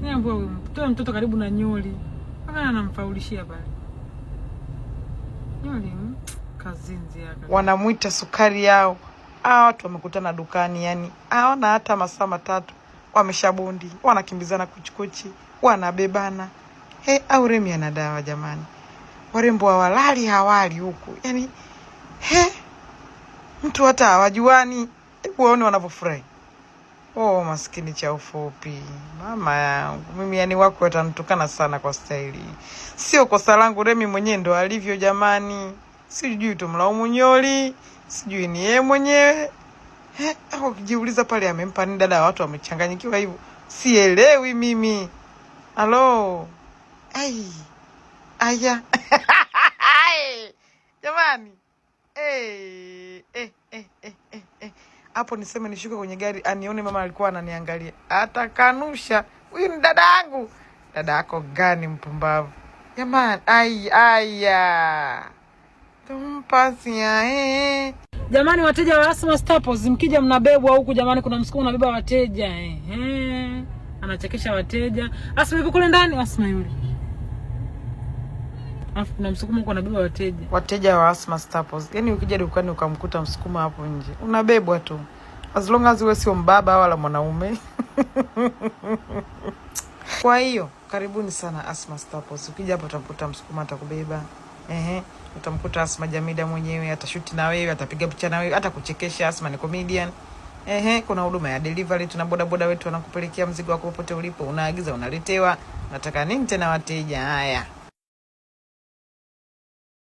Niambia wewe, toe mtoto karibu na Nyoli. Mpaka anamfaulishia pale. Nyoli kazinzi yake. Wanamuita sukari yao. Watu wamekutana dukani yani. Haona hata masaa matatu wameshabundi, wanakimbizana kuchikuchi, wanabebana. Au Remi ana dawa jamani. Warembo hawalali hawali huku. Yani mtu hata hawajuani. Waone wanavyofurahi. Maskini cha ufupi. Mama yangu, mimi yani wako watanitukana sana kwa staili. Sio kosa langu, Remi mwenyewe ndo alivyo jamani. Sijui tumlaumu Nyoli, sijui ni yeye mwenyewe. Au kijiuliza pale amempa nini dada, watu wamechanganyikiwa hivyo. Sielewi mimi. Halo. Aya. Jamani. Hapo niseme nishuke kwenye gari anione mama alikuwa ananiangalia. Atakanusha. Huyu ni dada yangu. Dada yako gani mpumbavu? Jamani, aya. Tumpasia Jamani, wateja wa Asma Staples mkija mnabebwa huku jamani, kuna msukumo unabeba wateja anachekesha wateja. Asma yuko kule ndani, Asma yule. Afu kuna msukumo huko unabeba wateja. Wateja wa Asma Staples. Yaani ukija dukani ukamkuta msukumo hapo nje, unabebwa tu. As long as wewe sio mbaba wala mwanaume. Kwa hiyo, karibuni sana Asma Staples. Ukija hapo utakuta msukumo atakubeba. Utamkuta Asma Jamida mwenyewe atashuti na wewe, atapiga picha na wewe, hata kuchekesha. Asma ni comedian. Kuna huduma ya delivery, tuna boda wetu wanakupelekea mzigo wako popote ulipo. Unaagiza unaletewa. Nataka nini tena wateja? Haya.